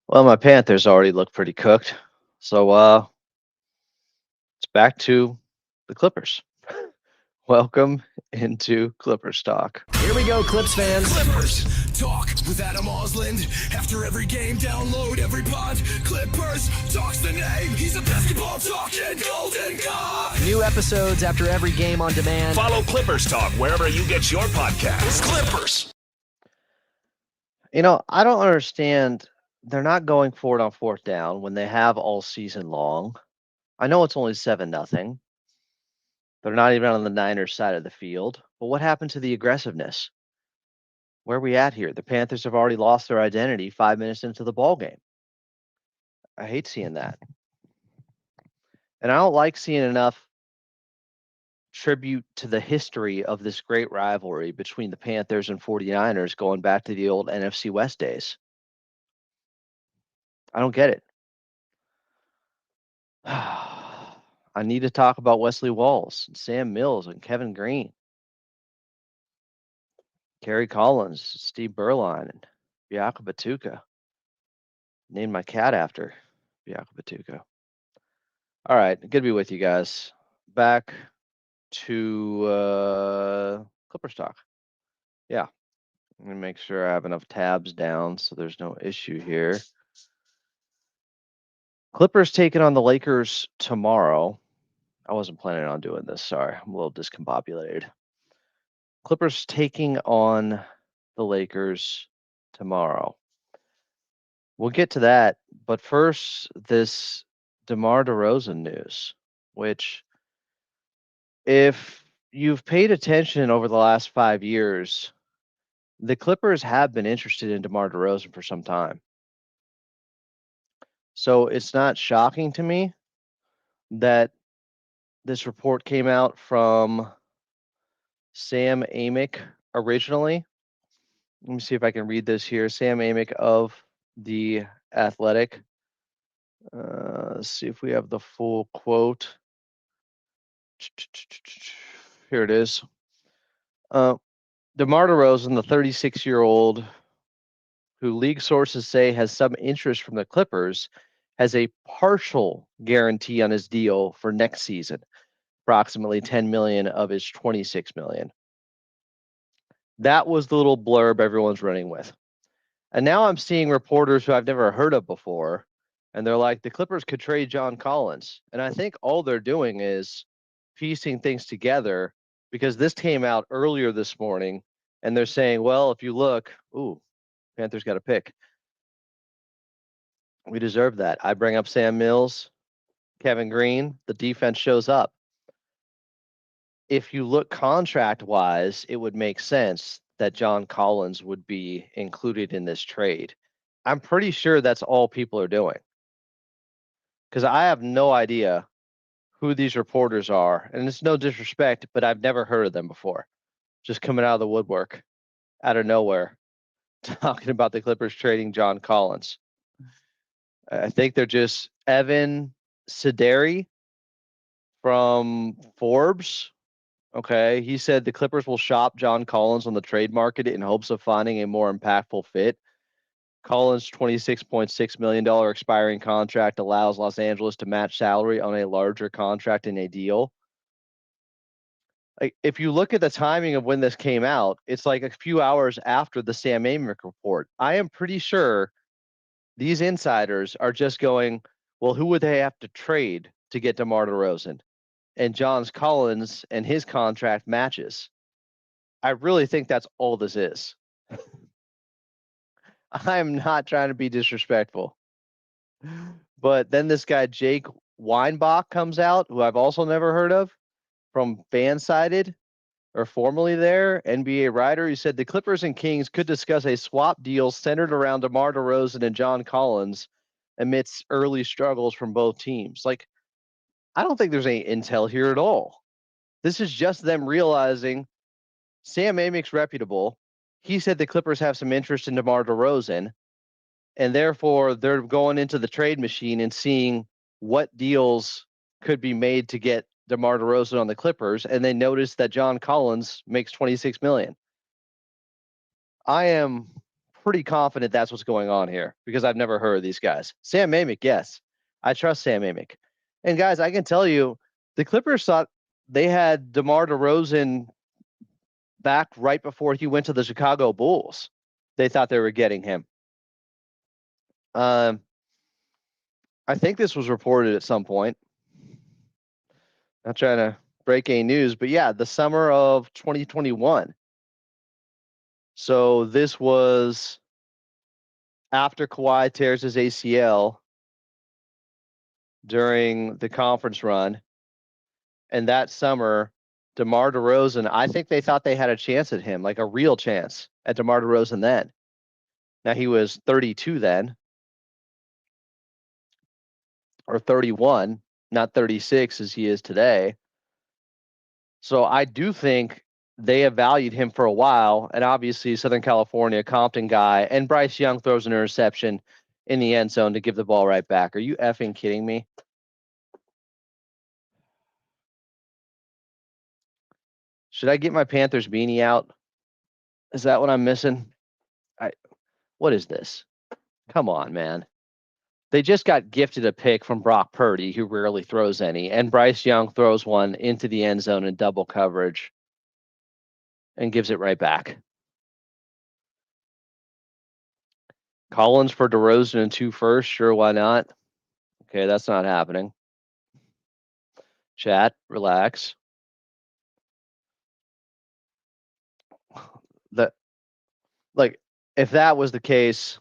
Well, my Panthers already look pretty cooked. So it's back to the Clippers. Welcome into Clippers talk. Here we go, Clips fans. Clippers talk with Adam Osland. After every game, download every pod. Clippers talks the name. He's a basketball talking golden god. New episodes after every game on demand. Follow Clippers Talk wherever you get your podcasts. Clippers. I don't understand. They're not going for it on fourth down when they have all season long. I know it's only 7-0. They're not even on the Niners side of the field. But what happened to the aggressiveness? Where are we at here? The Panthers have already lost their identity 5 minutes into the ball game. I hate seeing that. And I don't like seeing enough tribute to the history of this great rivalry between the Panthers and 49ers going back to the old NFC West days. I don't get it. I need to talk about Wesley Walls and Sam Mills and Kevin Green, Kerry Collins, Steve Berline, and Biaka Batuka. Named my cat after Biaka Batuka. All right, good to be with you guys. Back to Clippers talk. Yeah, let me make sure I have enough tabs down so there's no issue here. Clippers taking on the Lakers tomorrow. I wasn't planning on doing this. Sorry, I'm a little discombobulated. Clippers taking on the Lakers tomorrow. We'll get to that, but first, this DeMar DeRozan news, which, if you've paid attention over the last 5 years, the Clippers have been interested in DeMar DeRozan for some time. So it's not shocking to me that this report came out from Sam Amick originally. Let me see if I can read this here. Sam Amick of The Athletic. Let's see if we have the full quote. Here it is. DeMar DeRozan, the 36-year-old, who league sources say has some interest from the Clippers, has a partial guarantee on his deal for next season, approximately $10 million of his $26 million. That was the little blurb everyone's running with. And now I'm seeing reporters who I've never heard of before, and they're like, the Clippers could trade John Collins. And I think all they're doing is piecing things together, because this came out earlier this morning, and they're saying, well, if you look, Panthers got a pick. We deserve that. I bring up Sam Mills, Kevin Green, the defense shows up. If you look contract-wise, it would make sense that John Collins would be included in this trade. I'm pretty sure that's all people are doing, because I have no idea who these reporters are. And it's no disrespect, but I've never heard of them before. Just coming out of the woodwork, out of nowhere, talking about the Clippers trading John Collins. I think they're just Evan Sideri from Forbes. Okay, he said the Clippers will shop John Collins on the trade market in hopes of finding a more impactful fit. Collins' $26.6 million expiring contract allows Los Angeles to match salary on a larger contract in a deal. Like, if you look at the timing of when this came out, it's like a few hours after the Sam Amick report. I am pretty sure these insiders are just going, well, who would they have to trade to get DeMar DeRozan? And John Collins and his contract matches. I really think that's all this is. I'm not trying to be disrespectful. But then this guy, Jake Weinbach, comes out, who I've also never heard of, from Fansided, or formerly there, NBA writer. He said the Clippers and Kings could discuss a swap deal centered around DeMar DeRozan and John Collins amidst early struggles from both teams. Like, I don't think there's any intel here at all. This is just them realizing Sam Amick's reputable. He said the Clippers have some interest in DeMar DeRozan, and therefore they're going into the trade machine and seeing what deals could be made to get DeMar DeRozan on the Clippers, and they noticed that John Collins makes $26 million. I am pretty confident that's what's going on here because I've never heard of these guys. Sam Amick, yes. I trust Sam Amick. And guys, I can tell you, the Clippers thought they had DeMar DeRozan back right before he went to the Chicago Bulls. They thought they were getting him. I think this was reported at some point. Not trying to break any news, but yeah, the summer of 2021. So this was after Kawhi tears his ACL during the conference run. And that summer, DeMar DeRozan, I think they thought they had a chance at him, like a real chance at DeMar DeRozan then. Now he was 32 then, or 31, not 36 as he is today. So I do think they have valued him for a while. And obviously, Southern California, Compton guy, and Bryce Young throws an interception in the end zone to give the ball right back. Are you effing kidding me? Should I get my Panthers beanie out? Is that what I'm missing? What is this? Come on, man. They just got gifted a pick from Brock Purdy, who rarely throws any, and Bryce Young throws one into the end zone in double coverage and gives it right back. Collins for DeRozan and 2 first. Sure, why not? Okay, that's not happening. Chat, relax. If that was the case,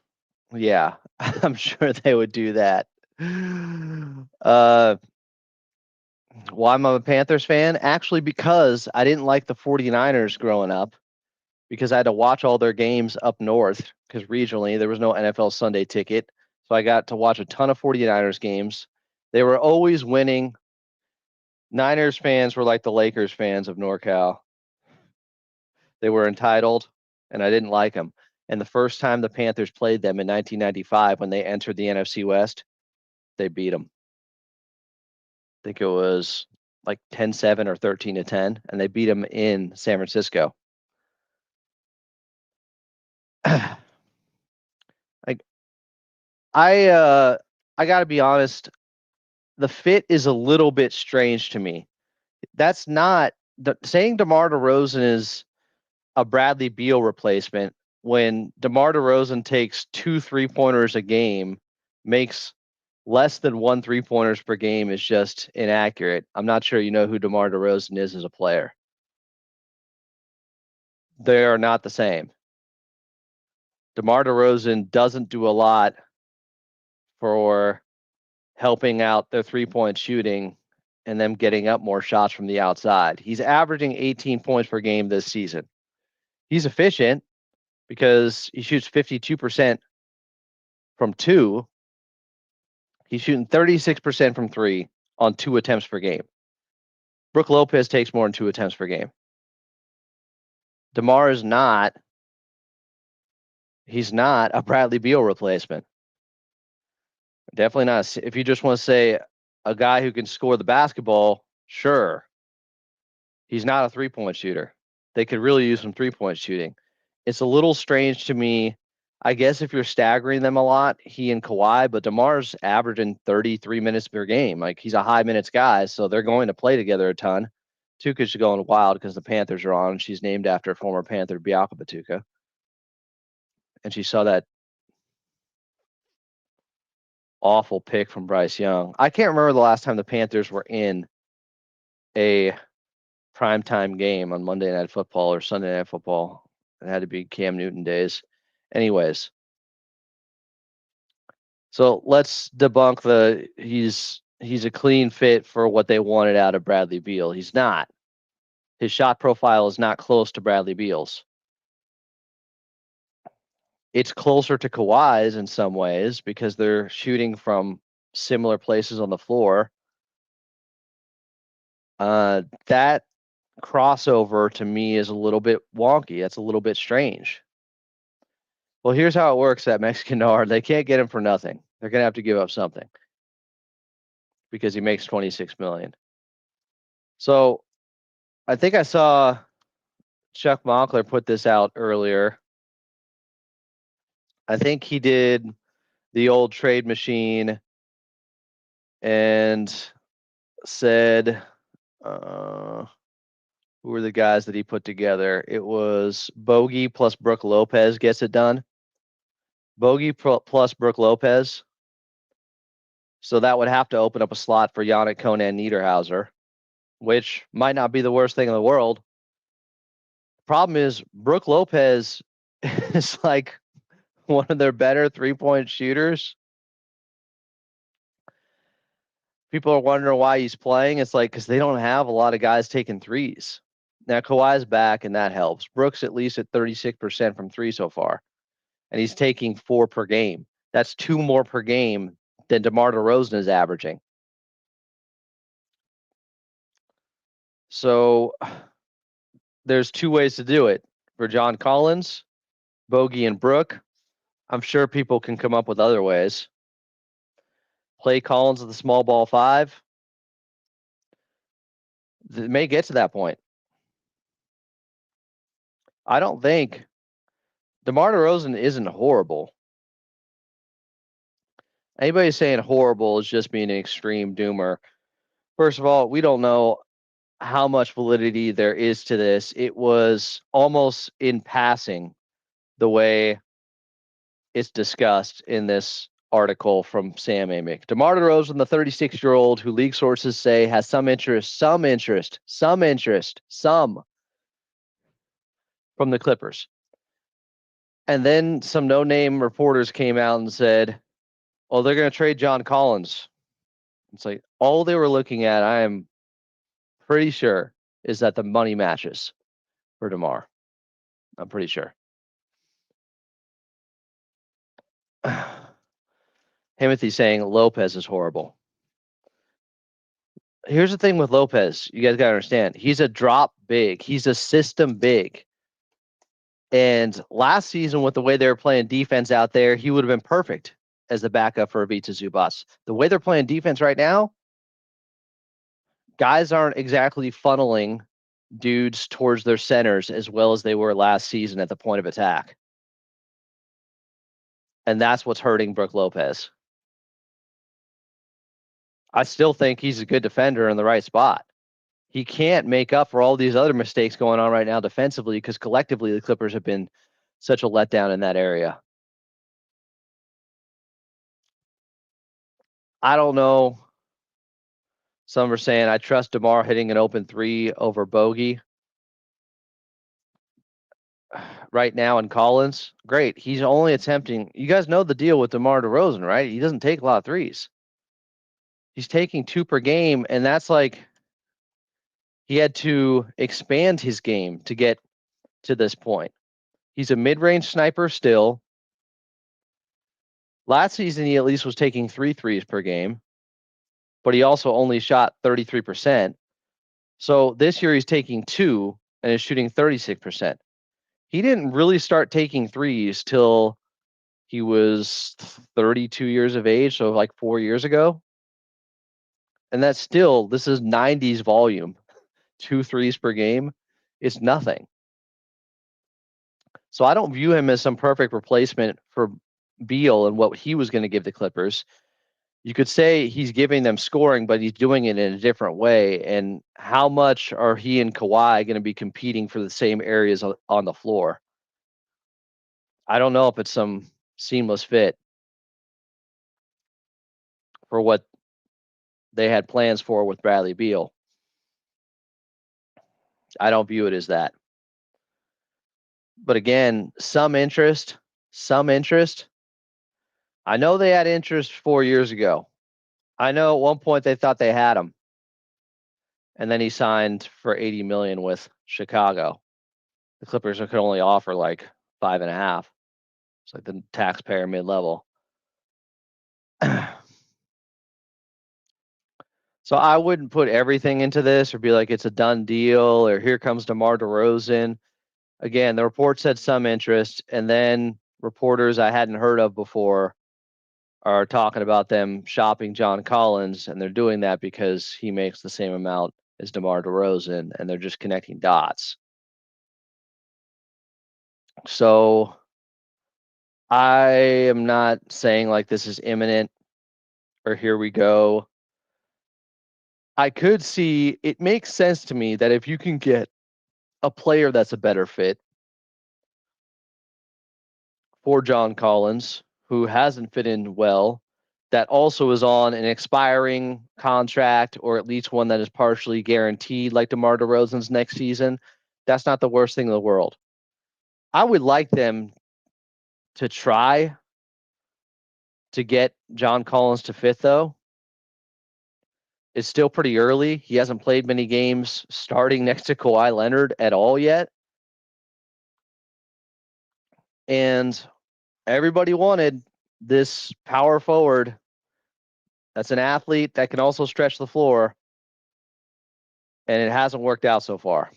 yeah, I'm sure they would do that. Why am I a Panthers fan? Actually, because I didn't like the 49ers growing up because I had to watch all their games up north because regionally there was no NFL Sunday ticket. So I got to watch a ton of 49ers games. They were always winning. Niners fans were like the Lakers fans of NorCal. They were entitled, and I didn't like them. And the first time the Panthers played them in 1995 when they entered the NFC West, they beat them. I think it was like 10-7 or 13-10, and they beat them in San Francisco. I got to be honest, the fit is a little bit strange to me. That's not saying DeMar DeRozan is a Bradley Beal replacement when DeMar DeRozan takes 2 3-pointers a game, makes less than 1 3-pointers per game is just inaccurate. I'm not sure you know who DeMar DeRozan is as a player. They are not the same. DeMar DeRozan doesn't do a lot for helping out their 3-point shooting and them getting up more shots from the outside. He's averaging 18 points per game this season. He's efficient because he shoots 52% from 2. He's shooting 36% from 3 on 2 attempts per game. Brook Lopez takes more than 2 attempts per game. DeMar is not. He's not a Bradley Beal replacement. Definitely not. If you just want to say a guy who can score the basketball, sure. He's not a 3-point shooter. They could really use some 3-point shooting. It's a little strange to me. I guess if you're staggering them a lot, he and Kawhi, but DeMar's averaging 33 minutes per game. Like, he's a high minutes guy, so they're going to play together a ton. Tuca's going wild because the Panthers are on, and she's named after former Panther Bianca Batuka. And she saw that awful pick from Bryce Young. I can't remember the last time the Panthers were in a primetime game on Monday Night Football or Sunday Night Football. It had to be Cam Newton days. Anyways, so let's debunk the he's a clean fit for what they wanted out of Bradley Beal. He's not. His shot profile is not close to Bradley Beal's. It's closer to Kawhi's in some ways because they're shooting from similar places on the floor. That crossover to me is a little bit wonky. That's a little bit strange. Well, here's how it works at Mexican Nard. They can't get him for nothing. They're going to have to give up something because he makes $26 million. So I think I saw Chuck Moncler put this out earlier. I think he did the old trade machine and said, who were the guys that he put together? It was Bogey plus Brooke Lopez gets it done. Bogey plus Brooke Lopez. So that would have to open up a slot for Yannick Conan Niederhauser, which might not be the worst thing in the world. Problem is, Brooke Lopez is like one of their better 3-point shooters. People are wondering why he's playing. It's like because they don't have a lot of guys taking threes. Now Kawhi's back, and that helps. Brooks at least at 36% from three so far, and he's taking 4 per game. That's 2 more per game than DeMar DeRozan is averaging. So there's 2 ways to do it for John Collins, Bogey, and Brooke. I'm sure people can come up with other ways. Play Collins at the small ball 5. It may get to that point. I don't think DeMar DeRozan isn't horrible. Anybody saying horrible is just being an extreme doomer. First of all, we don't know how much validity there is to this. It was almost in passing the way it's discussed in this article from Sam Amick. DeMar DeRozan, the 36-year-old who league sources say has some interest from the Clippers. And then some no-name reporters came out and said, "Oh, they're going to trade John Collins." It's like all they were looking at, I am pretty sure, is that the money matches for DeMar. I'm pretty sure. Timothy saying Lopez is horrible. Here's the thing with Lopez. You guys got to understand. He's a drop big. He's a system big. And last season, with the way they were playing defense out there, he would have been perfect as the backup for Ivica Zubac. The way they're playing defense right now, guys aren't exactly funneling dudes towards their centers as well as they were last season at the point of attack. And that's what's hurting Brooke Lopez. I still think he's a good defender in the right spot. He can't make up for all these other mistakes going on right now defensively because collectively the Clippers have been such a letdown in that area. I don't know. Some are saying I trust DeMar hitting an open 3 over Bogey right now in Collins. Great. He's only attempting. You guys know the deal with DeMar DeRozan, right? He doesn't take a lot of threes. He's taking 2 per game, and that's like he had to expand his game to get to this point. He's a mid-range sniper still. Last season, he at least was taking 3 threes per game, but he also only shot 33%. So this year he's taking 2 and is shooting 36%. He didn't really start taking threes till he was 32 years of age, so like 4 years ago. And that's still, this is 90s volume. 2 threes per game. It's nothing. So I don't view him as some perfect replacement for Beal and what he was going to give the Clippers. You could say he's giving them scoring, but he's doing it in a different way. And how much are he and Kawhi going to be competing for the same areas on the floor? I don't know if it's some seamless fit for what they had plans for with Bradley Beal. I don't view it as that. But again, some interest. I know they had interest 4 years ago. I know at one point they thought they had him. And then he signed for $80 million with Chicago. The Clippers could only offer like 5.5. It's like the taxpayer mid-level. So I wouldn't put everything into this or be like it's a done deal or here comes DeMar DeRozan. Again, the report said some interest, and then reporters I hadn't heard of before are talking about them shopping John Collins, and they're doing that because he makes the same amount as DeMar DeRozan, and they're just connecting dots. So I am not saying like this is imminent or here we go. I could see it makes sense to me that if you can get a player that's a better fit for John Collins, who hasn't fit in well, that also is on an expiring contract or at least one that is partially guaranteed, like DeMar DeRozan's next season, that's not the worst thing in the world. I would like them to try to get John Collins to fit, though. It's still pretty early. He hasn't played many games starting next to Kawhi Leonard at all yet. And everybody wanted this power forward that's an athlete that can also stretch the floor. And it hasn't worked out so far.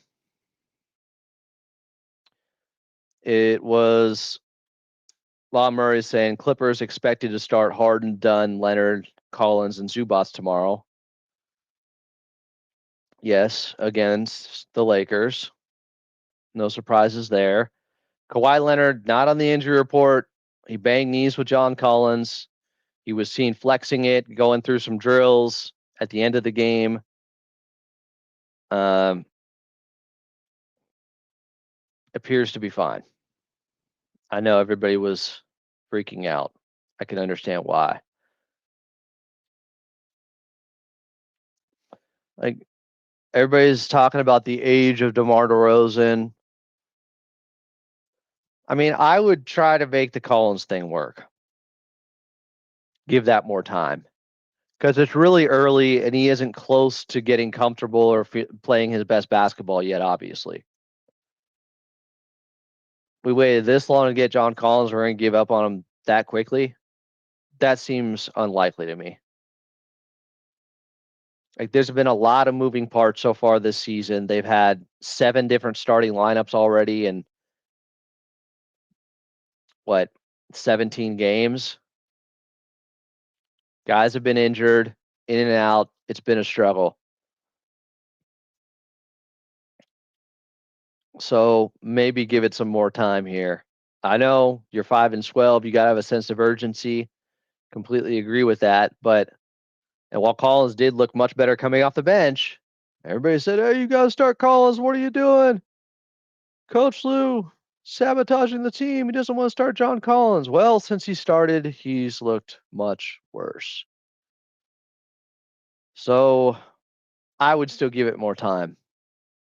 It was Law Murray saying Clippers expected to start Harden, Dunn, Leonard, Collins, and Zubats tomorrow. Yes, against the Lakers. No surprises there. Kawhi Leonard not on the injury report. He banged knees with John Collins. He was seen flexing it, going through some drills at the end of the game. Appears to be fine. I know everybody was freaking out. I can understand why. Like, everybody's talking about the age of DeMar DeRozan. I mean, I would try to make the Collins thing work. Give that more time. Because it's really early and he isn't close to getting comfortable or playing his best basketball yet, obviously. We waited this long to get John Collins. We're going to give up on him that quickly. That seems unlikely to me. Like, there's been a lot of moving parts so far this season. They've had 7 different starting lineups already and 17 games. Guys have been injured, in and out. It's been a struggle. So maybe give it some more time here. I know you're 5-12. You got to have a sense of urgency. Completely agree with that. But and while Collins did look much better coming off the bench, everybody said, "Hey, you got to start Collins. What are you doing? Coach Lou sabotaging the team. He doesn't want to start John Collins." Well, since he started, he's looked much worse. So I would still give it more time.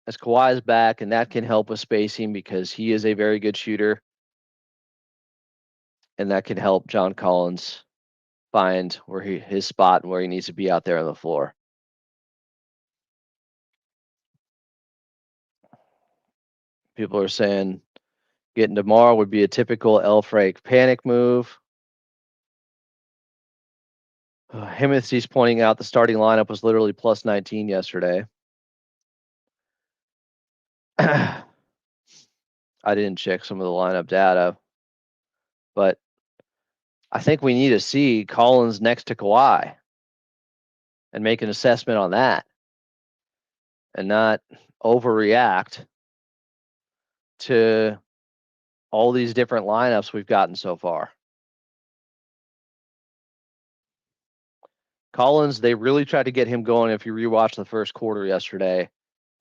As Kawhi is back, and that can help with spacing because he is a very good shooter. And that can help John Collins find where his spot and where he needs to be out there on the floor. People are saying getting DeMar would be a typical Elfrake panic move. Himothy's pointing out the starting lineup was literally plus 19 yesterday. I didn't check some of the lineup data, but I think we need to see Collins next to Kawhi and make an assessment on that and not overreact to all these different lineups we've gotten so far. Collins, they really tried to get him going if you rewatch the first quarter yesterday,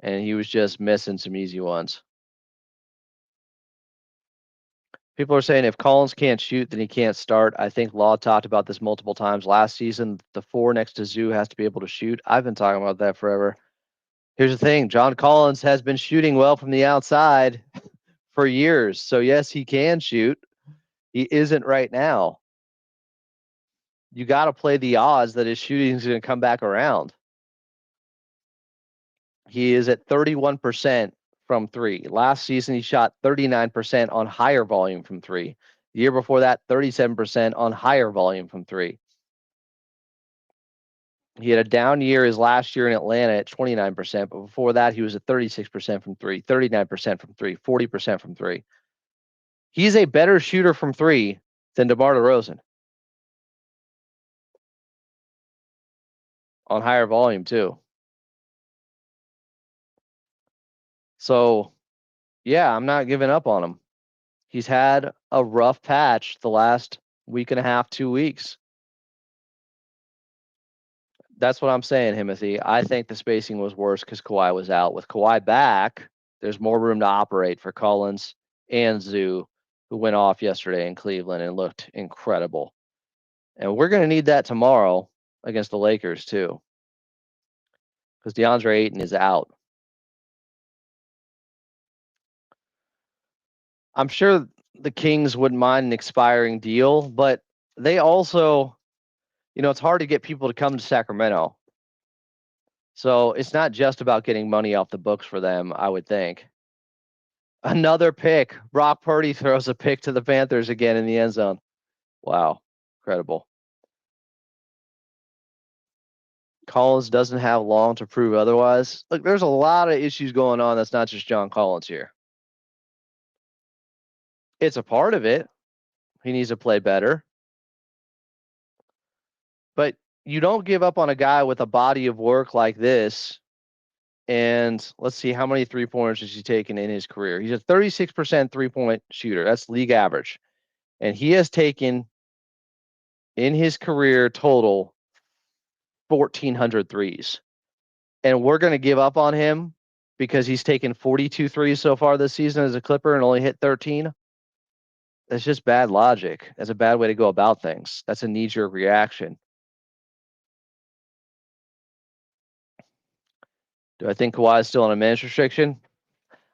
and he was just missing some easy ones. People are saying if Collins can't shoot, then he can't start. I think Law talked about this multiple times last season. The 4 next to Zoo has to be able to shoot. I've been talking about that forever. Here's the thing. John Collins has been shooting well from the outside for years. So, yes, he can shoot. He isn't right now. You got to play the odds that his shooting is going to come back around. He is at 31% from 3. Last season, he shot 39% on higher volume from 3. The year before that, 37% on higher volume from 3. He had a down year his last year in Atlanta at 29%, but before that, he was at 36% from 3, 39% from 3, 40% from 3. He's a better shooter from 3 than DeMar DeRozan. On higher volume, too. So, yeah, I'm not giving up on him. He's had a rough patch the last week and a half, 2 weeks. That's what I'm saying, Timothy. I think the spacing was worse because Kawhi was out. With Kawhi back, there's more room to operate for Collins and Zoo, who went off yesterday in Cleveland and looked incredible. And we're going to need that tomorrow against the Lakers, too, because DeAndre Ayton is out. I'm sure the Kings wouldn't mind an expiring deal, but they also, it's hard to get people to come to Sacramento. So it's not just about getting money off the books for them, I would think. Another pick. Brock Purdy throws a pick to the Panthers again in the end zone. Wow. Incredible. Collins doesn't have long to prove otherwise. Look, there's a lot of issues going on. That's not just John Collins here. It's a part of it. He needs to play better. But you don't give up on a guy with a body of work like this. And let's see, how many three-pointers has he taken in his career? He's a 36% three-point shooter. That's league average. And he has taken, in his career total, 1,400 threes. And we're going to give up on him because he's taken 42 threes so far this season as a Clipper and only hit 13. That's just bad logic. That's a bad way to go about things. That's a knee-jerk reaction. Do I think Kawhi is still on a minutes restriction?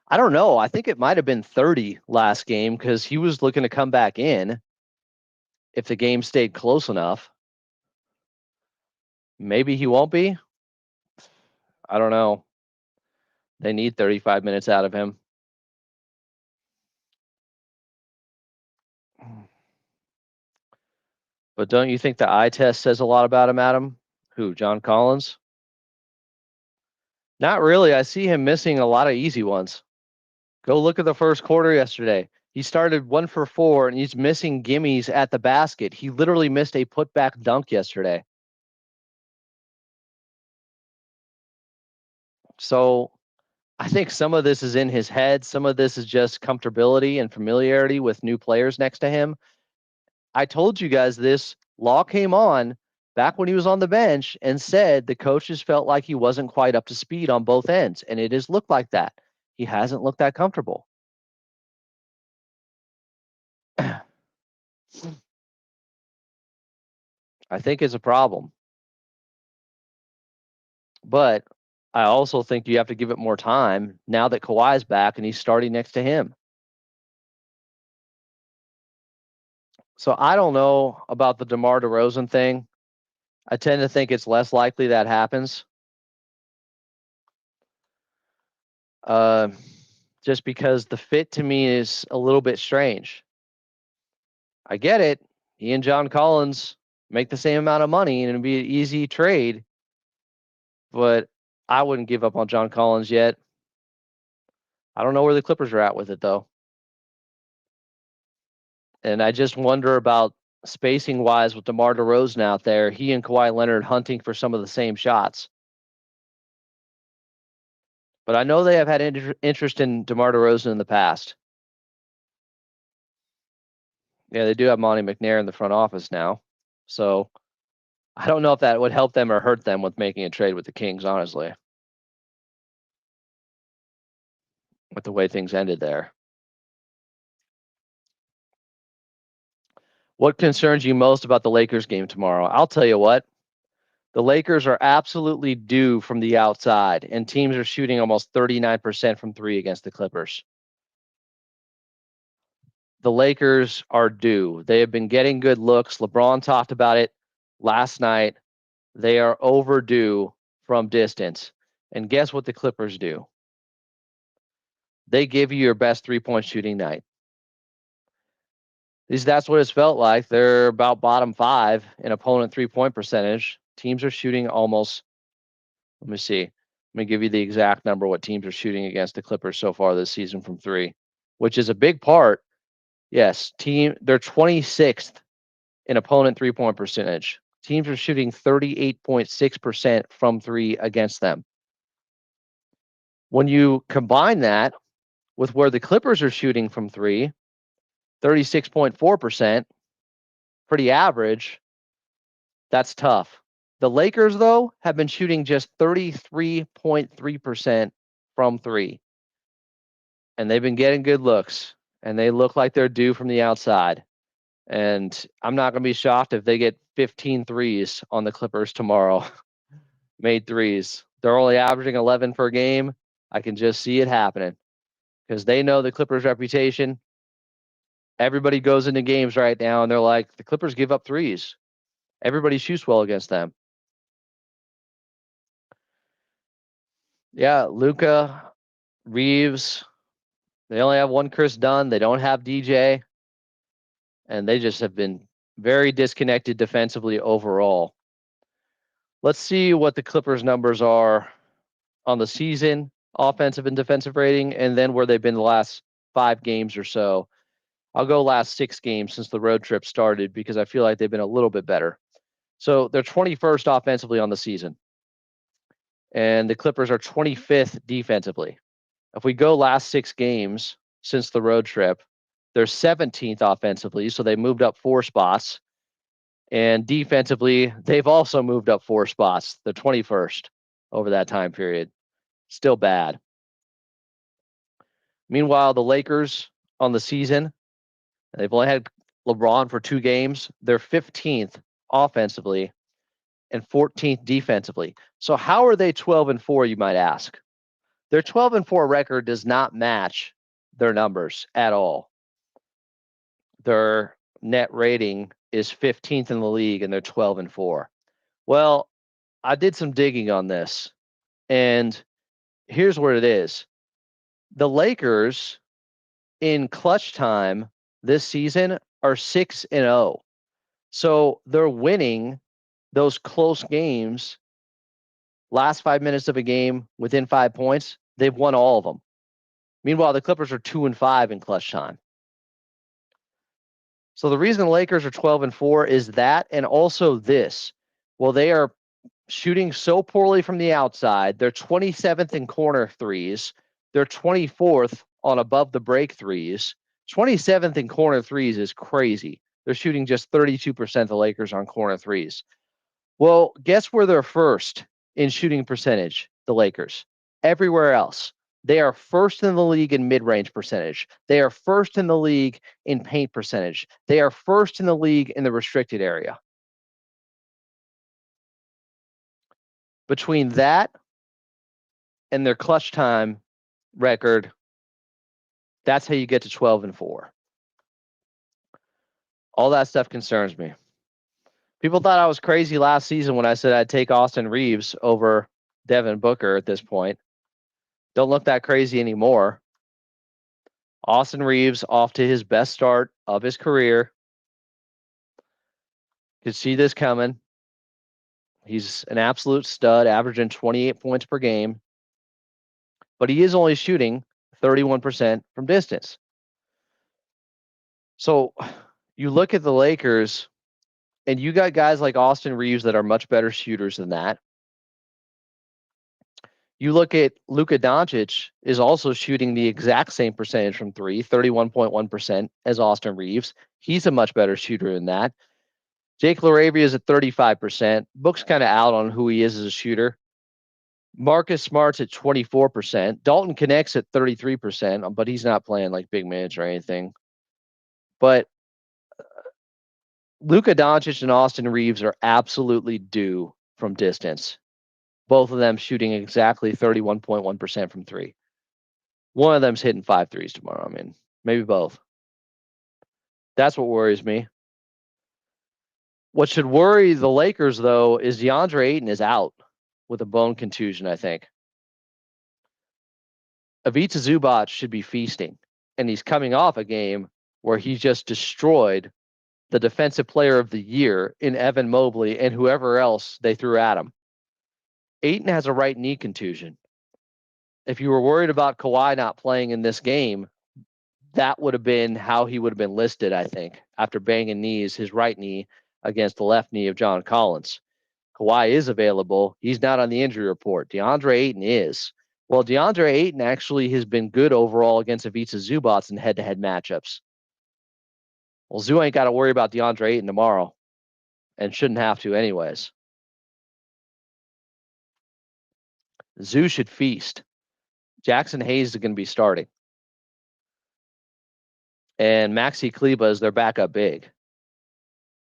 I don't know. I think it might have been 30 last game because he was looking to come back in if the game stayed close enough. Maybe he won't be. I don't know. They need 35 minutes out of him. But don't you think the eye test says a lot about him, Adam? Who, John Collins? Not really. I see him missing a lot of easy ones. Go look at the first quarter yesterday. He started 1 for 4, and he's missing gimmies at the basket. He literally missed a putback dunk yesterday. So I think some of this is in his head. Some of this is just comfortability and familiarity with new players next to him. I told you guys this. Law came on back when he was on the bench and said the coaches felt like he wasn't quite up to speed on both ends, and it has looked like that. He hasn't looked that comfortable. I think it's a problem. But I also think you have to give it more time now that Kawhi's back and he's starting next to him. So I don't know about the DeMar DeRozan thing. I tend to think it's less likely that happens. Just because the fit to me is a little bit strange. I get it. He and John Collins make the same amount of money and it'd be an easy trade. But I wouldn't give up on John Collins yet. I don't know where the Clippers are at with it, though. And I just wonder about spacing-wise with DeMar DeRozan out there. He and Kawhi Leonard hunting for some of the same shots. But I know they have had interest in DeMar DeRozan in the past. Yeah, they do have Monty McNair in the front office now. So I don't know if that would help them or hurt them with making a trade with the Kings, honestly. With the way things ended there. What concerns you most about the Lakers game tomorrow? I'll tell you what. The Lakers are absolutely due from the outside, and teams are shooting almost 39% from three against the Clippers. The Lakers are due. They have been getting good looks. LeBron talked about it last night. They are overdue from distance. And guess what the Clippers do? They give you your best three-point shooting night. At least that's what it's felt like. They're about bottom 5 in opponent three-point percentage. Teams are shooting almost, let me see. Let me give you the exact number what teams are shooting against the Clippers so far this season from three, which is a big part. Yes, they're 26th in opponent three-point percentage. Teams are shooting 38.6% from three against them. When you combine that with where the Clippers are shooting from three, 36.4%, pretty average. That's tough. The Lakers, though, have been shooting just 33.3% from three. And they've been getting good looks. And they look like they're due from the outside. And I'm not going to be shocked if they get 15 threes on the Clippers tomorrow. Made threes. They're only averaging 11 per game. I can just see it happening because they know the Clippers' reputation. Everybody goes into games right now and they're like, the Clippers give up threes. Everybody shoots well against them. Yeah, Luka, Reeves, they only have one Chris Dunn. They don't have DJ. And they just have been very disconnected defensively overall. Let's see what the Clippers numbers are on the season, offensive and defensive rating, and then where they've been the last 5 games or so. I'll go last 6 games since the road trip started because I feel like they've been a little bit better. So they're 21st offensively on the season. And the Clippers are 25th defensively. If we go last 6 games since the road trip, they're 17th offensively, so they moved up 4 spots. And defensively, they've also moved up 4 spots. They're 21st over that time period. Still bad. Meanwhile, the Lakers on the season, they've only had LeBron for 2 games. They're 15th offensively and 14th defensively. So how are they 12-4, you might ask? Their 12-4 record does not match their numbers at all. Their net rating is 15th in the league and they're 12-4. Well, I did some digging on this and here's what it is. The Lakers in clutch time this season are 6-0. So they're winning those close games, last 5 minutes of a game within 5 points. They've won all of them. Meanwhile, the Clippers are 2-5 in clutch time. So the reason the Lakers are 12-4 is that, and also this. Well, they are shooting so poorly from the outside. They're 27th in corner threes. They're 24th on above the break threes. 27th in corner threes is crazy. They're shooting just 32% the Lakers on corner threes. Well, guess where they're first in shooting percentage, the Lakers? Everywhere else. They are first in the league in mid-range percentage. They are first in the league in paint percentage. They are first in the league in the restricted area. Between that and their clutch time record, that's how you get to 12-4. All that stuff concerns me. People thought I was crazy last season when I said I'd take Austin Reeves over Devin Booker at this point. Don't look that crazy anymore. Austin Reeves off to his best start of his career. Could see this coming. He's an absolute stud, averaging 28 points per game. But he is only shooting 31% from distance. So you look at the Lakers, and you got guys like Austin Reeves that are much better shooters than that. You look at Luka Doncic is also shooting the exact same percentage from three, 31.1% as Austin Reeves. He's a much better shooter than that. Jake LaRavia is at 35%. Book's kind of out on who he is as a shooter. Marcus Smart's at 24%. Dalton Connect's at 33%, but he's not playing like big minutes or anything. But Luka Doncic and Austin Reeves are absolutely due from distance. Both of them shooting exactly 31.1% from three. One of them's hitting 5 threes tomorrow. I mean, maybe both. That's what worries me. What should worry the Lakers, though, is DeAndre Ayton is out with a bone contusion, I think. Ivica Zubac should be feasting, and he's coming off a game where he just destroyed the defensive player of the year in Evan Mobley and whoever else they threw at him. Ayton has a right knee contusion. If you were worried about Kawhi not playing in this game, that would have been how he would have been listed, I think, after banging knees, his right knee against the left knee of John Collins. Kawhi is available. He's not on the injury report. DeAndre Ayton is. Well, DeAndre Ayton actually has been good overall against Ivica Zubac in head-to-head matchups. Well, Zoo ain't got to worry about DeAndre Ayton tomorrow and shouldn't have to anyways. Zoo should feast. Jackson Hayes is going to be starting. And Maxi Kleba is their backup big.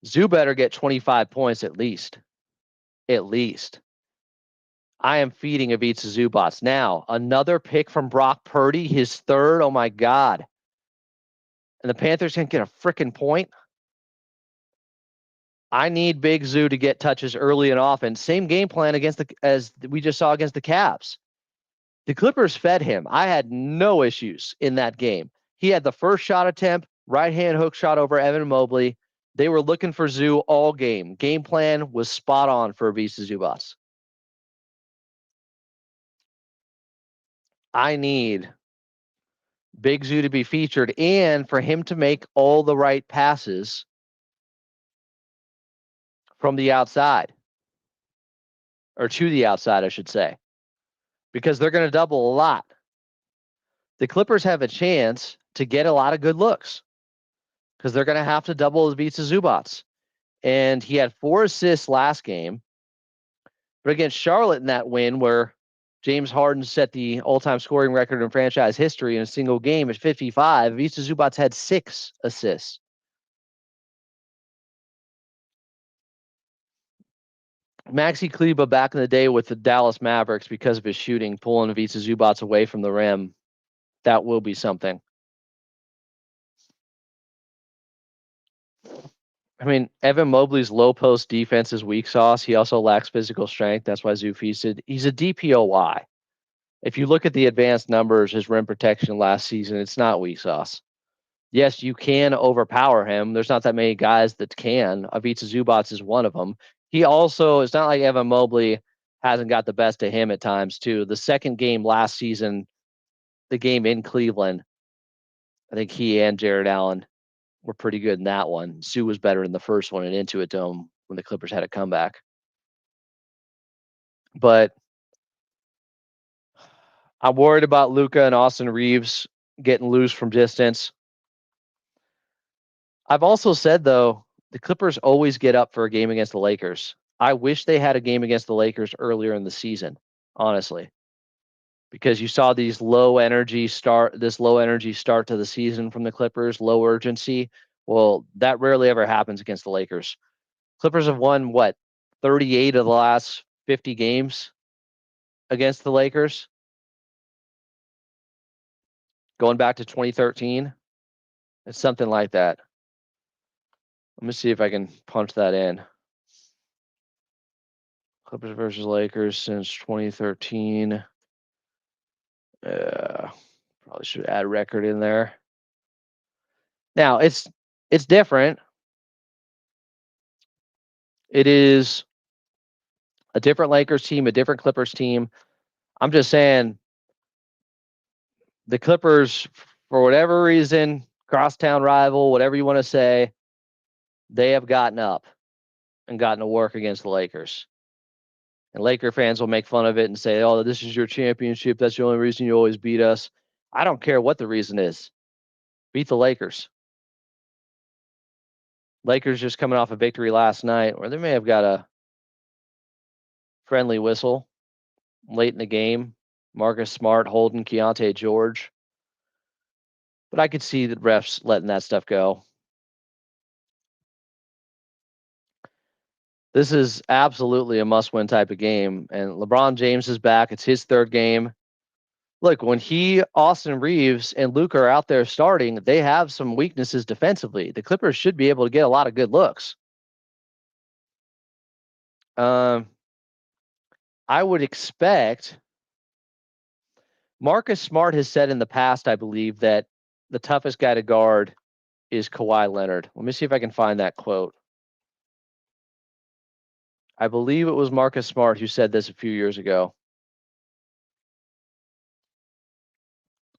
Zoo better get 25 points at least. At least. I am feeding Ivica Zubac. Now, another pick from Brock Purdy, his third. Oh, my God. And the Panthers can't get a freaking point. I need Big Zoo to get touches early and often. Same game plan as we just saw against the Cavs. The Clippers fed him. I had no issues in that game. He had the first shot attempt, right-hand hook shot over Evan Mobley. They were looking for Zoo all game. Game plan was spot on for Ivica Zubac. I need Big Zoo to be featured and for him to make all the right passes from the outside. Or to the outside, I should say. Because they're going to double a lot. The Clippers have a chance to get a lot of good looks. Because they're going to have to double Ivica Zubac. And he had 4 assists last game. But against Charlotte in that win where James Harden set the all-time scoring record in franchise history in a single game at 55, Ivica Zubac had 6 assists. Maxi Kleba back in the day with the Dallas Mavericks because of his shooting, pulling Ivica Zubac away from the rim. That will be something. I mean, Evan Mobley's low post defense is weak sauce. He also lacks physical strength. That's why Zoo feasted. He's a DPOY. If you look at the advanced numbers, his rim protection last season, it's not weak sauce. Yes, you can overpower him. There's not that many guys that can. Ivica Zubac is one of them. He also, it's not like Evan Mobley hasn't got the best of him at times, too. The second game last season, the game in Cleveland, I think he and Jared Allen were pretty good in that one. Zoo was better in the first one and into it dome when the Clippers had a comeback. But I'm worried about Luka and Austin Reeves getting loose from distance. I've also said, though, the Clippers always get up for a game against the Lakers. I wish they had a game against the Lakers earlier in the season, honestly, because you saw this low energy start to the season from the Clippers, low urgency. Well, that rarely ever happens against the Lakers. Clippers have won, 38 of the last 50 games against the Lakers? Going back to 2013? It's something like that. Let me see if I can punch that in. Clippers versus Lakers since 2013. Probably should add record in there. Now, it's different. It is a different Lakers team, a different Clippers team. I'm just saying the Clippers, for whatever reason, crosstown rival, whatever you want to say, they have gotten up and gotten to work against the Lakers. And Laker fans will make fun of it and say, oh, this is your championship. That's the only reason you always beat us. I don't care what the reason is. Beat the Lakers. Lakers just coming off a victory last night where they may have got a friendly whistle late in the game. Marcus Smart holding Keontae George. But I could see the refs letting that stuff go. This is absolutely a must-win type of game. And LeBron James is back. It's his third game. Look, when Austin Reeves, and Luka are out there starting, they have some weaknesses defensively. The Clippers should be able to get a lot of good looks. I would expect Marcus Smart has said in the past, I believe, that the toughest guy to guard is Kawhi Leonard. Let me see if I can find that quote. I believe it was Marcus Smart who said this a few years ago.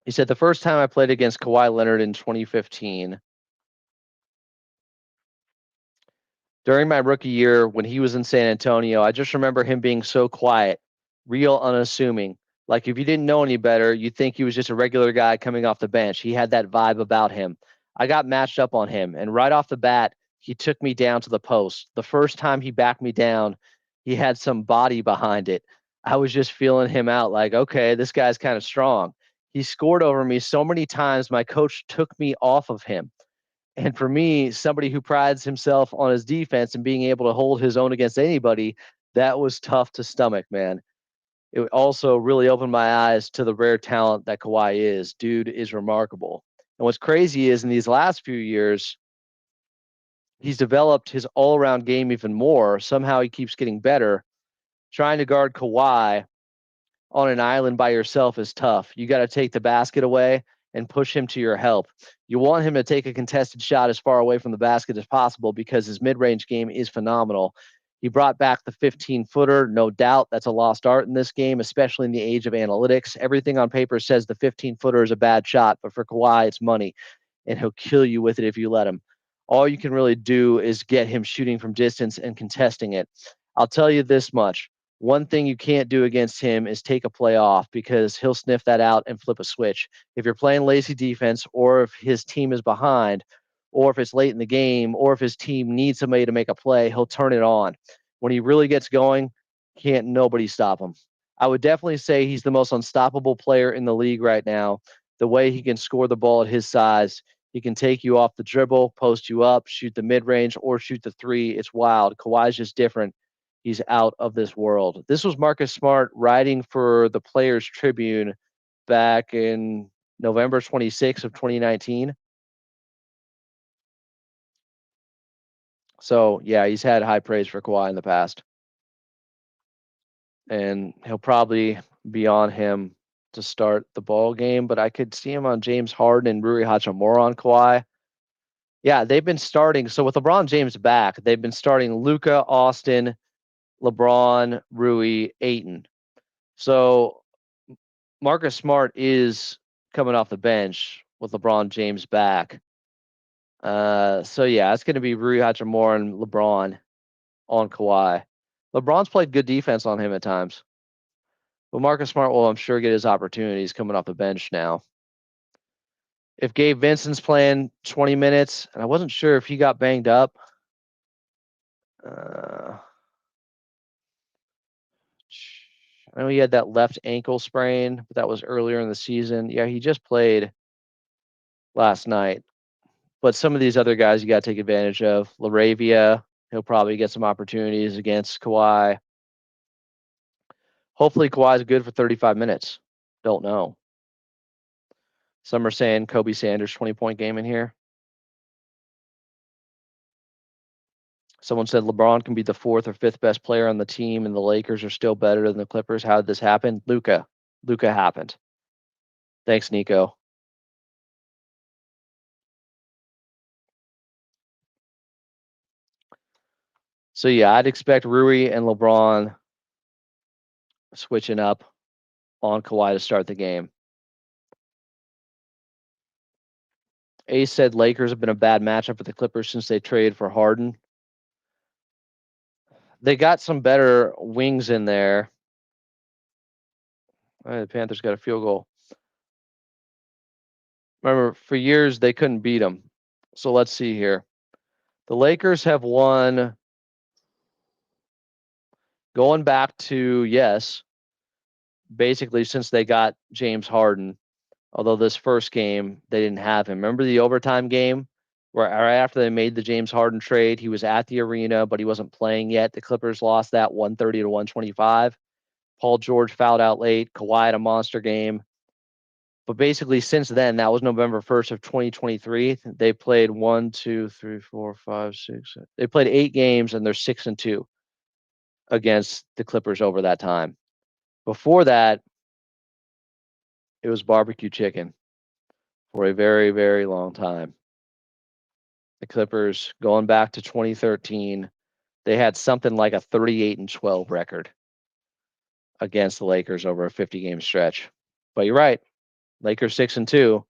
He said, the first time I played against Kawhi Leonard in 2015, during my rookie year when he was in San Antonio, I just remember him being so quiet, real unassuming. Like if you didn't know any better, you'd think he was just a regular guy coming off the bench. He had that vibe about him. I got matched up on him, and right off the bat, he took me down to the post. The first time he backed me down, he had some body behind it. I was just feeling him out like, okay, this guy's kind of strong. He scored over me so many times, my coach took me off of him. And for me, somebody who prides himself on his defense and being able to hold his own against anybody, that was tough to stomach, man. It also really opened my eyes to the rare talent that Kawhi is. Dude is remarkable. And what's crazy is in these last few years, he's developed his all-around game even more. Somehow he keeps getting better. Trying to guard Kawhi on an island by yourself is tough. You got to take the basket away and push him to your help. You want him to take a contested shot as far away from the basket as possible because his mid-range game is phenomenal. He brought back the 15-footer, no doubt. That's a lost art in this game, especially in the age of analytics. Everything on paper says the 15-footer is a bad shot, but for Kawhi, it's money, and he'll kill you with it if you let him. All you can really do is get him shooting from distance and contesting it. I'll tell you this much. One thing you can't do against him is take a play off because he'll sniff that out and flip a switch. If you're playing lazy defense, or if his team is behind, or if it's late in the game, or if his team needs somebody to make a play, he'll turn it on. When he really gets going, can't nobody stop him. I would definitely say he's the most unstoppable player in the league right now. The way he can score the ball at his size, he can take you off the dribble, post you up, shoot the mid-range, or shoot the three. It's wild. Kawhi's just different. He's out of this world. This was Marcus Smart writing for the Players Tribune back in November 26th of 2019. So, yeah, he's had high praise for Kawhi in the past. And he'll probably be on him to start the ball game, but I could see him on James Harden and Rui Hachimura on Kawhi. Yeah, they've been starting. So with LeBron James back, they've been starting Luka, Austin, LeBron, Rui, Ayton. So Marcus Smart is coming off the bench with LeBron James back. So yeah, it's going to be Rui Hachimura and LeBron on Kawhi. LeBron's played good defense on him at times. But Marcus Smart will, I'm sure, get his opportunities coming off the bench now. If Gabe Vincent's playing 20 minutes, and I wasn't sure if he got banged up. I know he had that left ankle sprain, but that was earlier in the season. Yeah, he just played last night. But some of these other guys you got to take advantage of. LaRavia, he'll probably get some opportunities against Kawhi. Hopefully Kawhi's good for 35 minutes. Don't know. Some are saying Kobe Sanders 20-point game in here. Someone said LeBron can be the fourth or fifth best player on the team, and the Lakers are still better than the Clippers. How did this happen? Luka happened. Thanks, Nico. So yeah, I'd expect Rui and LeBron switching up on Kawhi to start the game. Ace said Lakers have been a bad matchup for the Clippers since they traded for Harden. They got some better wings in there. All right, the Panthers got a field goal. Remember, for years they couldn't beat them. So let's see here. The Lakers have won going back to, yes, basically since they got James Harden. Although this first game, they didn't have him. Remember the overtime game where right after they made the James Harden trade, he was at the arena, but he wasn't playing yet. The Clippers lost that 130 to 125. Paul George fouled out late. Kawhi had a monster game. But basically, since then, that was November 1st of 2023. They played 1, 2, 3, 4, 5, 6. They played 8 games, and they're 6-2 against the Clippers over that time. Before that, it was barbecue chicken for a very, very long time. The Clippers, going back to 2013, they had something like a 38-12 record against the Lakers over a 50-game stretch. But you're right. Lakers 6-2.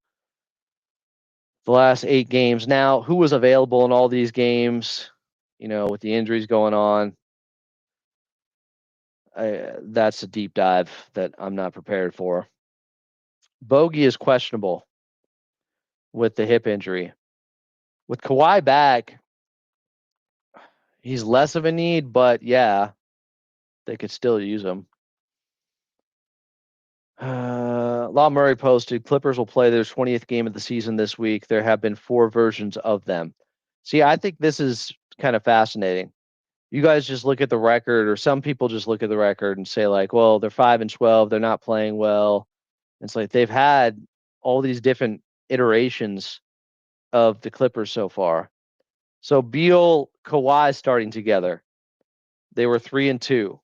The last 8 games. Now, who was available in all these games? You know, with the injuries going on, that's a deep dive that I'm not prepared for. Bogey is questionable with the hip injury. With Kawhi back, he's less of a need, but yeah, they could still use him. Law Murray posted, Clippers will play their 20th game of the season this week. There have been 4 versions of them. See, I think this is kind of fascinating. You guys just look at the record, or some people just look at the record and say, like, well, they're 5-12, they're not playing well. It's like they've had all these different iterations of the Clippers so far. So Beal, Kawhi starting together. They were 3-2.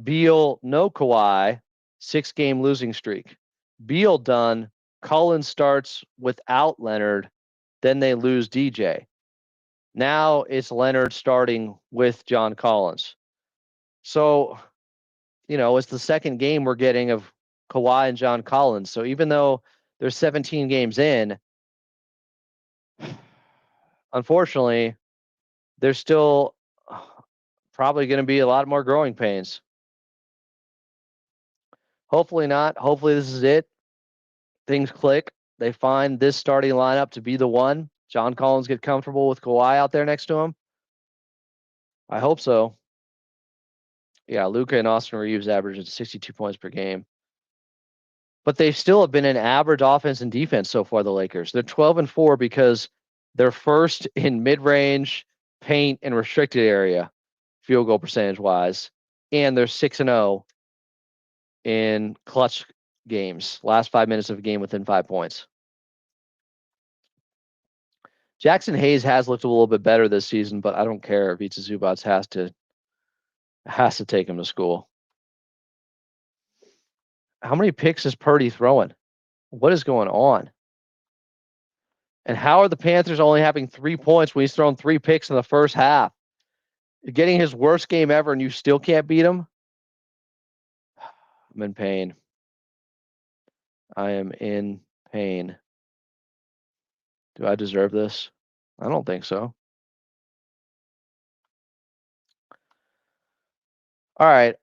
Beal, no Kawhi, 6-game losing streak. Beal done. Collins starts without Leonard. Then they lose DJ. Now it's Leonard starting with John Collins. So, it's the second game we're getting of Kawhi and John Collins. So even though they're 17 games in, unfortunately, there's still probably going to be a lot more growing pains. Hopefully not. Hopefully this is it. Things click. They find this starting lineup to be the one. John Collins get comfortable with Kawhi out there next to him. I hope so. Yeah, Luka and Austin Reeves averaging 62 points per game. But they still have been an average offense and defense so far, the Lakers. They're 12-4 because they're first in mid-range, paint, and restricted area, field goal percentage wise. And they're 6-0 in clutch games, last 5 minutes of a game within 5 points. Jackson Hayes has looked a little bit better this season, but I don't care. Ivica Zubac has to take him to school. How many picks is Purdy throwing? What is going on? And how are the Panthers only having 3 points when he's thrown 3 picks in the first half? You're getting his worst game ever and you still can't beat him? I'm in pain. I am in pain. Do I deserve this? I don't think so. All right.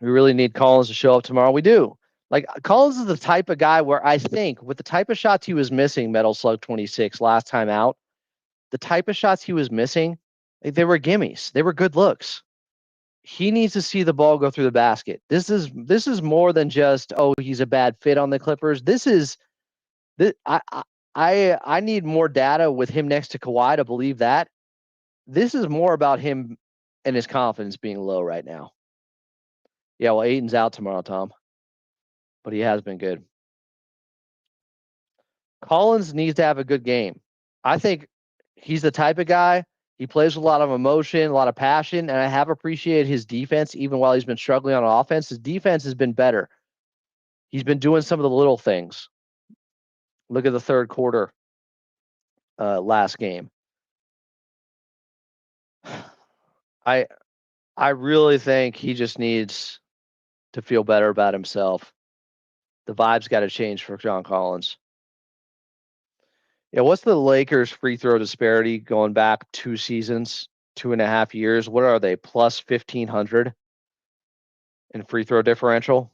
We really need Collins to show up tomorrow. We do. Like, Collins is the type of guy where I think with the type of shots he was missing, Metal Slug 26 last time out, the type of shots he was missing, like, they were gimmies. They were good looks. He needs to see the ball go through the basket. This is more than just, oh, he's a bad fit on the Clippers. I need more data with him next to Kawhi to believe that. This is more about him and his confidence being low right now. Yeah, well, Aiton's out tomorrow, Tom. But he has been good. Collins needs to have a good game. I think he's the type of guy, he plays with a lot of emotion, a lot of passion, and I have appreciated his defense even while he's been struggling on offense. His defense has been better. He's been doing some of the little things. Look at the third quarter last game. I really think he just needs to feel better about himself. The vibe's got to change for John Collins. Yeah, what's the Lakers free throw disparity going back 2 seasons, 2.5 years? What are they, plus 1,500 in free throw differential?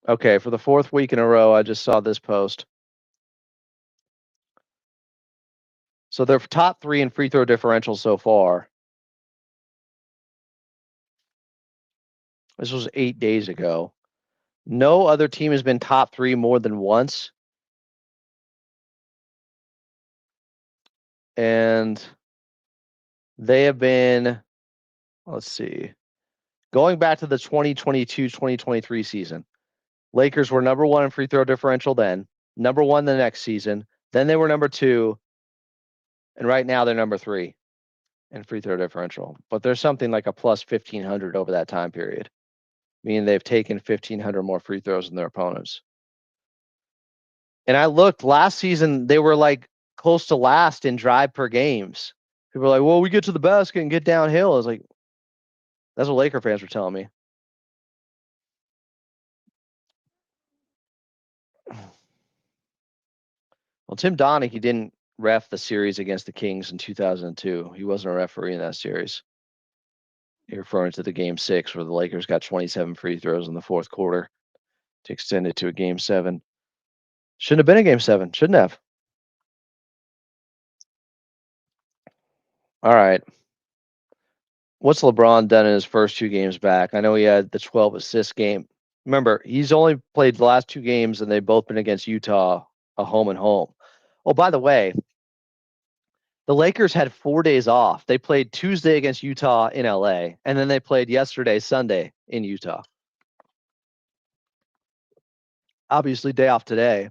Okay, for the 4th week in a row, I just saw this post. So they're top 3 in free throw differential so far. This was 8 days ago. No other team has been top 3 more than once. And they have been, let's see, going back to the 2022-2023 season. Lakers were number 1 in free throw differential then, number 1 the next season. Then they were number 2. And right now they're number 3 in free throw differential. But there's something like a plus 1,500 over that time period, meaning they've taken 1,500 more free throws than their opponents. And I looked last season, they were like close to last in drive per games. People were like, well, we get to the basket and get downhill. I was like, that's what Laker fans were telling me. Well, Tim Donaghy didn't ref the series against the Kings in 2002. He wasn't a referee in that series. You're referring to the game 6 where the Lakers got 27 free throws in the fourth quarter to extend it to a game 7. Shouldn't have been a game 7. Shouldn't have. All right. What's LeBron done in his first 2 games back? I know he had the 12 assist game. Remember, he's only played the last 2 games, and they've both been against Utah, a home and home. Oh, by the way, the Lakers had 4 days off. They played Tuesday against Utah in LA, and then they played yesterday, Sunday in Utah. Obviously, day off today.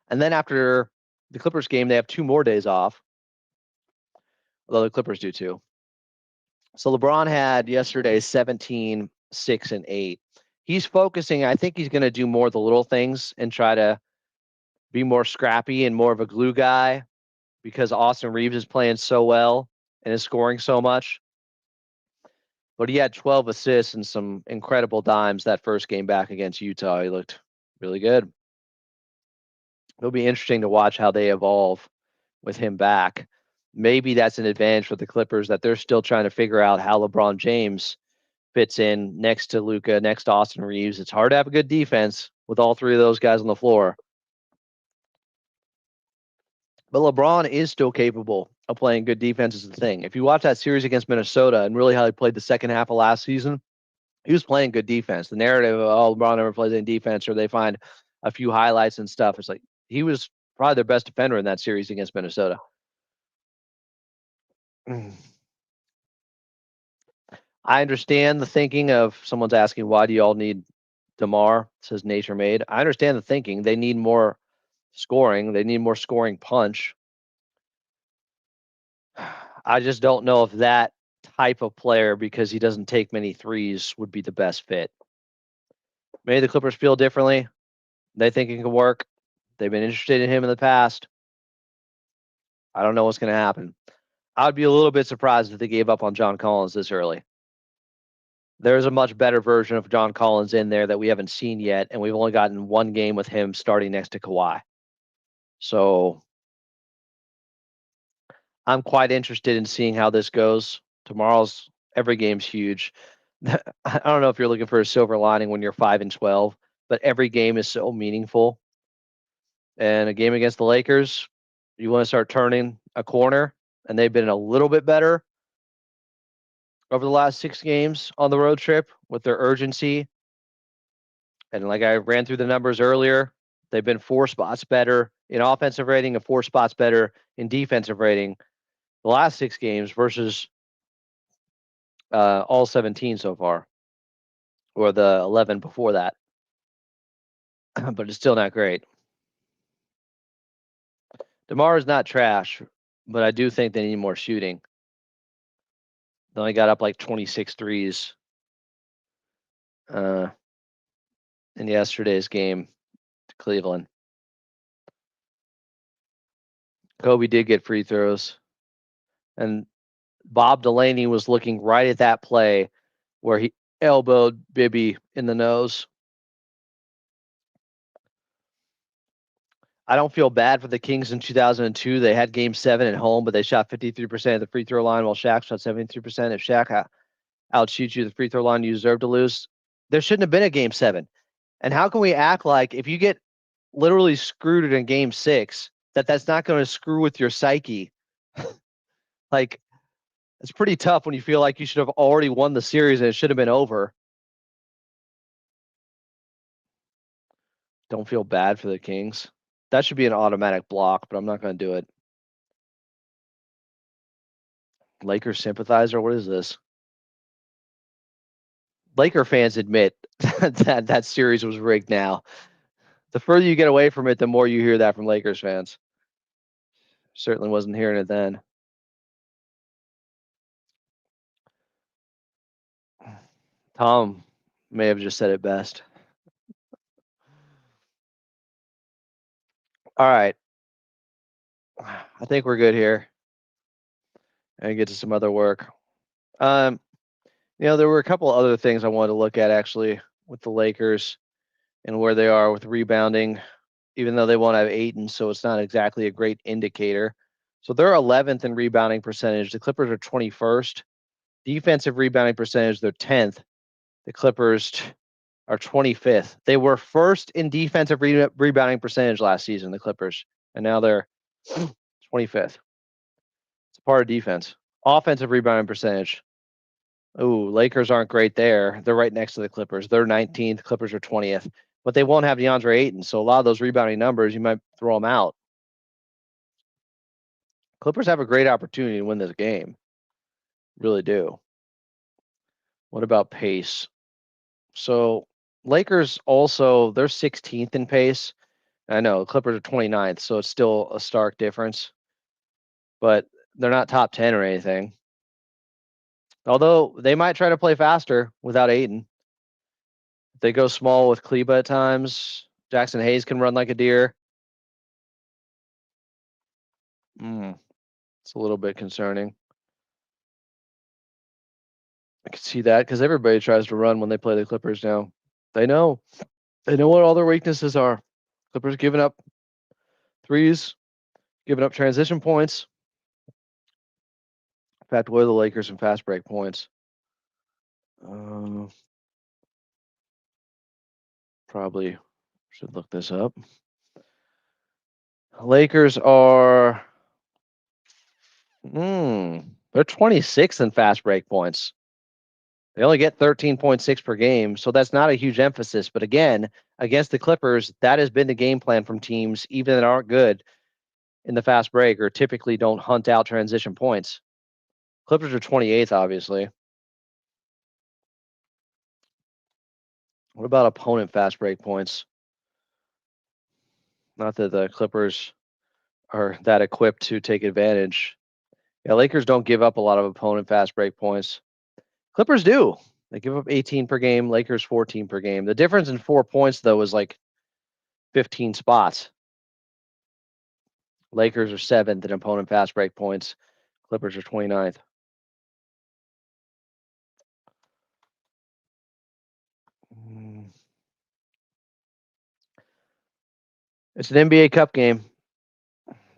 And then after the Clippers game, they have 2 more days off, although the Clippers do too. So LeBron had yesterday 17, 6, and 8. He's focusing. I think he's going to do more of the little things and try to be more scrappy and more of a glue guy because Austin Reeves is playing so well and is scoring so much. But he had 12 assists and some incredible dimes that first game back against Utah. He looked really good. It'll be interesting to watch how they evolve with him back. Maybe that's an advantage for the Clippers that they're still trying to figure out how LeBron James fits in next to Luka, next to Austin Reeves. It's hard to have a good defense with all 3 of those guys on the floor. But LeBron is still capable of playing good defense is the thing. If you watch that series against Minnesota and really how he played the second half of last season, he was playing good defense. The narrative of, oh, LeBron never plays any defense, or they find a few highlights and stuff. It's like he was probably their best defender in that series against Minnesota. I understand the thinking of someone's asking, why do you all need DeMar? It says nature made. I understand the thinking. They need more scoring. They need more scoring punch. I just don't know if that type of player, because he doesn't take many threes, would be the best fit. Maybe the Clippers feel differently. They think it can work. They've been interested in him in the past. I don't know what's going to happen. I'd be a little bit surprised if they gave up on John Collins this early. There's a much better version of John Collins in there that we haven't seen yet, and we've only gotten 1 game with him starting next to Kawhi. So I'm quite interested in seeing how this goes. Tomorrow's every game's huge. I don't know if you're looking for a silver lining when you're 5-12, but every game is so meaningful. And a game against the Lakers, you want to start turning a corner, and they've been a little bit better over the last 6 games on the road trip with their urgency. And like I ran through the numbers earlier, they've been 4 spots better in offensive rating and 4 spots better in defensive rating the last 6 games versus all 17 so far, or the 11 before that. But it's still not great. DeMar is not trash, but I do think they need more shooting. They only got up like 26 threes in yesterday's game to Cleveland. Kobe did get free throws. And Bob Delaney was looking right at that play where he elbowed Bibby in the nose. I don't feel bad for the Kings in 2002. They had game 7 at home, but they shot 53% of the free throw line while Shaq shot 73%. If Shaq outshoots you the free throw line, you deserve to lose. There shouldn't have been a game 7. And how can we act like if you get literally screwed in game 6, that's not going to screw with your psyche? Like, it's pretty tough when you feel like you should have already won the series and it should have been over. Don't feel bad for the Kings. That should be an automatic block, but I'm not going to do it. Lakers sympathizer? What is this? Laker fans admit that series was rigged now. The further you get away from it, the more you hear that from Lakers fans. Certainly wasn't hearing it then. Tom may have just said it best. All right. I think we're good here. And get to some other work. There were a couple other things I wanted to look at actually with the Lakers and where they are with rebounding, even though they won't have Ayton, so it's not exactly a great indicator. So they're 11th in rebounding percentage. The Clippers are 21st. Defensive rebounding percentage, they're 10th. The Clippers are 25th. They were first in defensive rebounding percentage last season, the Clippers, and now they're 25th. It's a part of defense. Offensive rebounding percentage. Ooh, Lakers aren't great there. They're right next to the Clippers. They're 19th. Clippers are 20th. But they won't have DeAndre Ayton, so a lot of those rebounding numbers, you might throw them out. Clippers have a great opportunity to win this game. Really do. What about pace? So Lakers also, they're 16th in pace. I know Clippers are 29th, so it's still a stark difference. But they're not top 10 or anything. Although they might try to play faster without Ayton. If they go small with Kleba at times, Jackson Hayes can run like a deer. It's a little bit concerning. I can see that because everybody tries to run when they play the Clippers now. They know what all their weaknesses are. Clippers giving up threes, giving up transition points. In fact, what are the Lakers in fast break points? Probably should look this up. Lakers are they're 26th in fast break points. They only get 13.6 per game, so that's not a huge emphasis. But again, against the Clippers, that has been the game plan from teams, even that aren't good in the fast break or typically don't hunt out transition points. Clippers are 28th, obviously. What about opponent fast break points? Not that the Clippers are that equipped to take advantage. Yeah, Lakers don't give up a lot of opponent fast break points. Clippers do. They give up 18 per game, Lakers 14 per game. The difference in 4 points, though, is like 15 spots. Lakers are 7th in opponent fast break points. Clippers are 29th. It's an NBA Cup game.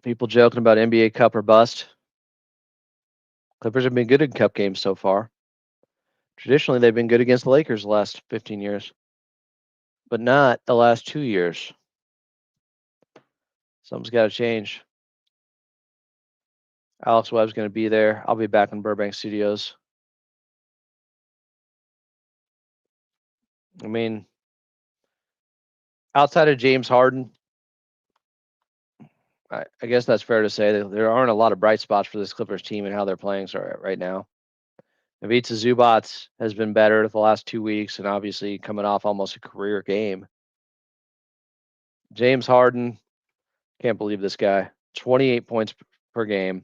People joking about NBA Cup or bust. Clippers have been good in Cup games so far. Traditionally, they've been good against the Lakers the last 15 years, but not the last 2 years. Something's got to change. Alex Webb's going to be there. I'll be back in Burbank Studios. I mean, outside of James Harden, I guess that's fair to say that there aren't a lot of bright spots for this Clippers team and how they're playing right now. Ivica Zubac has been better the last 2 weeks and obviously coming off almost a career game. James Harden, can't believe this guy. 28 points per game,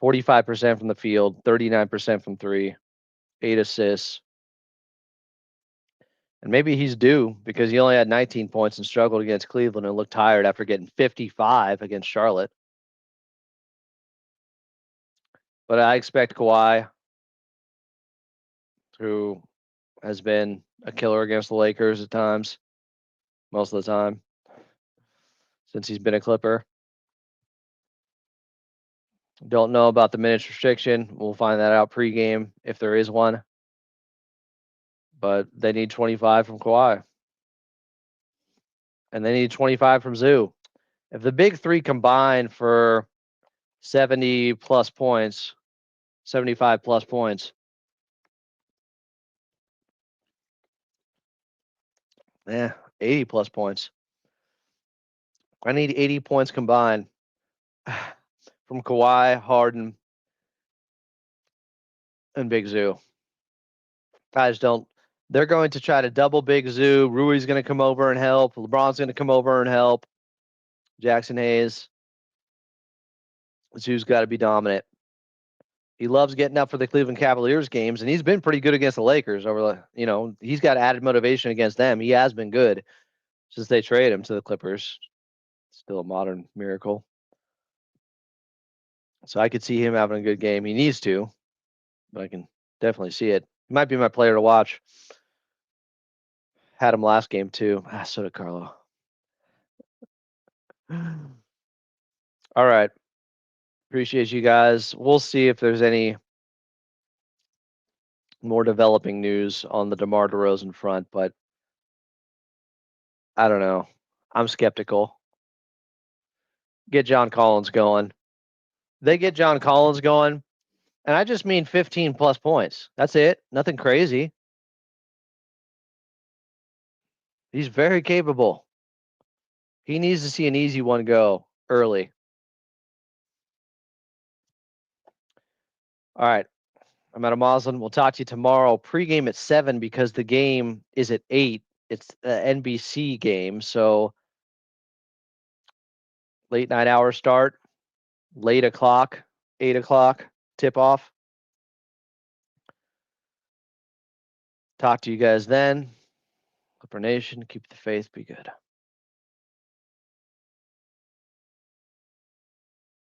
45% from the field, 39% from three, 8 assists. And maybe he's due because he only had 19 points and struggled against Cleveland and looked tired after getting 55 against Charlotte. But I expect Kawhi, who has been a killer against the Lakers at times, most of the time, since he's been a Clipper. Don't know about the minutes restriction. We'll find that out pregame if there is one. But they need 25 from Kawhi. And they need 25 from Zoo. If the big three combine for 70 plus points, 75 plus points, 80 plus points. I need 80 points combined from Kawhi, Harden, and Big Zoo. Guys don't. They're going to try to double Big Zoo. Rui's going to come over and help. LeBron's going to come over and help. Jackson Hayes. Zoo's got to be dominant. He loves getting up for the Cleveland Cavaliers games, and he's been pretty good against the Lakers over the, he's got added motivation against them. He has been good since they traded him to the Clippers. Still a modern miracle. So I could see him having a good game. He needs to, but I can definitely see it. He might be my player to watch. Had him last game too. So did Carlo. All right. Appreciate you guys. We'll see if there's any more developing news on the DeMar DeRozan front, but I don't know. I'm skeptical. Get John Collins going. They get John Collins going, and I just mean 15 plus points. That's it. Nothing crazy. He's very capable. He needs to see an easy one go early. All right. I'm at a Moslin. We'll talk to you tomorrow. Pregame at 7 because the game is at 8. It's an NBC game, so late night hour start, late o'clock, 8 o'clock tip off. Talk to you guys then. Clipper Nation, keep the faith, be good.